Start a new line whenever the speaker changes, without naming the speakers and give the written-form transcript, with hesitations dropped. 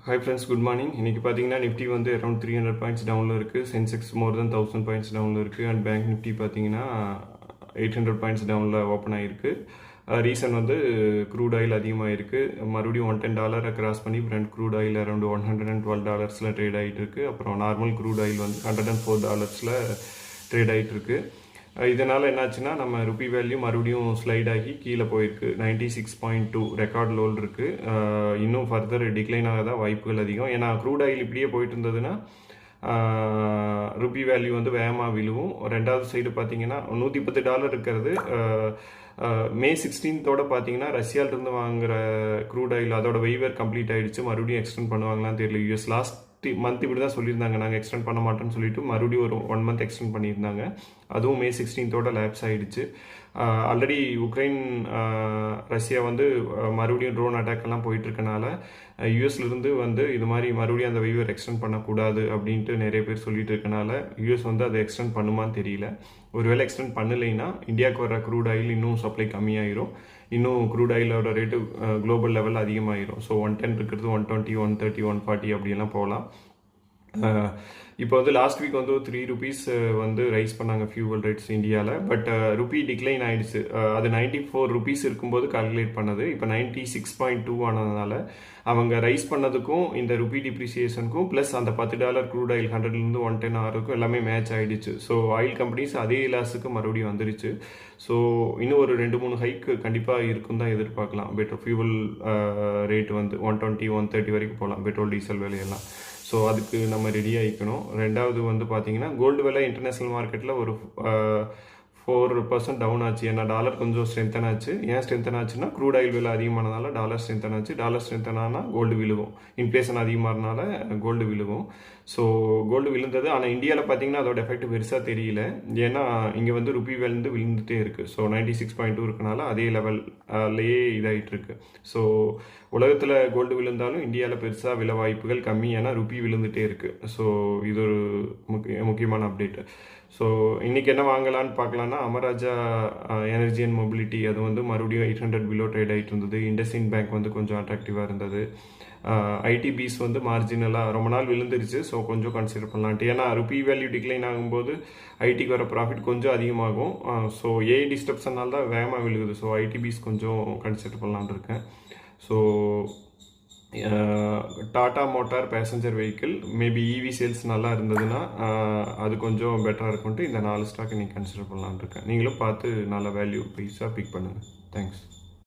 Hi friends, good morning. இன்னைக்கு பார்த்தீங்கன்னா Nifty வந்து அரௌண்ட் 300 பாயிண்ட்ஸ் டவுனில் இருக்குது. சென்செக்ஸ் மோர் தென் 1000 பாயிண்ட்ஸ் டவுனில் இருக்குது. அண்ட் பேங்க் நிஃப்டி பார்த்தீங்கன்னா 800 பாயிண்ட்ஸ் டவுனில் ஓப்பன் ஆகிருக்கு. ரீசன் வந்து க்ரூட் ஆயில் அதிகமாக இருக்குது. மறுபடியும் $110 கிராஸ் பண்ணி brent crude oil around $112 trade ஆகிட்டு இருக்குது. அப்புறம் நார்மல் க்ரூட் ஆயில் வந்து $104 ட்ரேட் ஆகிட்டு இருக்குது. இதனால் என்னாச்சுன்னா நம்ம ருப்பி வேல்யூ மறுபடியும் ஸ்லைட் ஆகி கீழே போயிருக்கு. 96.2 ரெக்கார்ட் லோல் இருக்குது. இன்னும் ஃபர்தர் டிக்ளைன் ஆக தான் வாய்ப்புகள் அதிகம். ஏன்னா க்ரூட் ஆயில் இப்படியே போயிட்டு இருந்ததுன்னா ருப்பி வேல்யூ வந்து வேகமாக விழுவும். ரெண்டாவது சைடு பார்த்தீங்கன்னா $110 இருக்கிறது. மே 16 பார்த்தீங்கன்னா ரஷ்யாவிலிருந்து வாங்குற க்ரூட் ஆயில் அதோட வெய்வர் கம்ப்ளீட் ஆகிடுச்சு. மறுபடியும் எக்ஸ்டெண்ட் பண்ணுவாங்களான்னு தெரியல. யூஎஸ் லாஸ்ட் மந்த் இப்படி தான் சொல்லியிருந்தாங்க, நாங்கள் எக்ஸ்டெண்ட் பண்ண மாட்டோம்னு சொல்லிட்டு மறுபடியும் ஒரு 1 மந்த் எக்ஸ்டெண்ட் பண்ணியிருந்தாங்க. அதுவும் மே 16 லேப்ஸ் ஆகிடுச்சு. ஆல்ரெடி உக்ரைன் ரஷ்யா வந்து மறுபடியும் ட்ரோன் அட்டாக் எல்லாம் போயிட்டு இருக்கனால யூஎஸ்லேருந்து வந்து இது மாதிரி மறுபடியும் அந்த வெய்வர் எக்ஸ்டெண்ட் பண்ணக்கூடாது அப்படின்ட்டு நிறைய பேர் சொல்லிட்டு இருக்கனால யூஎஸ் வந்து அதை எக்ஸ்டெண்ட் பண்ணுமான்னு தெரியல. ஒருவேளை எக்ஸ்டெண்ட் பண்ணலைன்னா இந்தியாவுக்கு வர க்ரூட் ஆயில் இன்னும் சப்ளை கம்மியாயிரும். இன்னும் க்ரூட் ஆயிலோட ரேட்டு குளோபல் லெவல் அதிகமாகிடும். ஸோ 110 இருக்கிறது 120, 130, 140 அப்படியெல்லாம் போகலாம். இப்போ வந்து லாஸ்ட் வீக் வந்து ₹3 வந்து ரைஸ் பண்ணாங்க ஃபியூவல் ரேட்ஸ் இந்தியாவில். பட் ருப்பி டிக்ளைன் ஆகிடுச்சு. அது ₹94 இருக்கும்போது கால்குலேட் பண்ணது. இப்போ 96.2 ஆனதுனால அவங்க ரைஸ் பண்ணதுக்கும் இந்த ருப்பி டிப்ரிசியேஷனுக்கும் ப்ளஸ் அந்த $10 க்ரூட் ஆயில் 100லேருந்து 110 ஆகிறதுக்கும் எல்லாமே மேட்ச் ஆகிடுச்சு. ஸோ ஆயில் கம்பெனிஸ் அதே லாஸுக்கு மறுபடியும் வந்துருச்சு. ஸோ இன்னும் ஒரு 2-3 ஹைக் கண்டிப்பாக இருக்கும் தான் எதிர்பார்க்கலாம். பெட்ரோல் ஃபியூவல் ரேட் வந்து 120, 130 வரைக்கும் போகலாம், பெட்ரோல் டீசல் விலையெல்லாம். ஸோ அதுக்கு நம்ம ரெடி ஆகிக்கணும். ரெண்டாவது வந்து பார்த்தீங்கன்னா கோல்டு விலை இன்டர்நேஷ்னல் மார்க்கெட்டில் ஒரு 4% டவுன் ஆச்சு. ஏன்னா டாலர் கொஞ்சம் ஸ்ட்ரென்தன் ஆச்சு. ஏன் ஸ்ட்ரென்தன் ஆச்சுன்னா க்ரூட் ஆயில் விலை அதிகமானதால டாலர் ஸ்ட்ரென்தன் ஆச்சு. டாலர் ஸ்ட்ரென்தன் ஆனால் கோல்டு விழுவும். இன்ஃப்ளேஷன் அதிகமாகறனால கோல்டு விழுவும். ஸோ கோல்டு விழுந்தது. ஆனால் இந்தியாவில் பார்த்தீங்கன்னா அதோட எஃபெக்ட் பெருசாக தெரியல. ஏன்னா இங்கே வந்து ருப்பி வந்து விழுந்துகிட்டே இருக்குது. ஸோ 96.2 இருக்கனால அதே லெவல்லையே இதாகிட்டு இருக்கு. ஸோ உலகத்தில் கோல்டு விழுந்தாலும் இந்தியாவில் பெருசாக விலை வாய்ப்புகள் கம்மி. ஏன்னா ருப்பி விழுந்துகிட்டே இருக்குது. ஸோ இது ஒரு முக்கியமான அப்டேட்டு. ஸோ இன்றைக்கி என்ன வாங்கலான்னு பார்க்கலான்னா அமராஜா எனர்ஜி அண்ட் மொபிலிட்டி அது வந்து மறுபடியும் 800 பிலோ ட்ரேட் ஆகிட்டு இருந்தது. இண்டஸ்இண்ட் பேங்க் வந்து கொஞ்சம் அட்ராக்டிவாக இருந்தது. ஐடிபிஸ் வந்து மார்ஜினலாக ரொம்ப நாள் விழுந்துருச்சு. ஸோ கொஞ்சம் கன்சிடர் பண்ணலான்ட்டு. ஏன்னா ருப்பி வேல்யூ டிக்ளைன் ஆகும்போது ஐடிக்கு வர ப்ராஃபிட் கொஞ்சம் அதிகமாகும். ஸோ ஏஐ டிஸ்டர்ப்ஷனால் தான் வேகமாக விழுகுது. ஸோ ஐடிபிஸ் கொஞ்சம் கன்சிடர் பண்ணலான்ட்டு இருக்கேன். So Tata motor passenger vehicle maybe EV sales நல்லா இருந்ததுன்னா அது கொஞ்சம் பெட்டராக இருக்கும்ட்டு இந்த 4 ஸ்டாக் நீங்கள் கன்சிடர் பண்ணலான்னு இருக்கேன். நீங்களும் பார்த்து நல்ல வேல்யூ ப்ரைஸாக பிக் பண்ணுங்கள். தேங்க்ஸ்.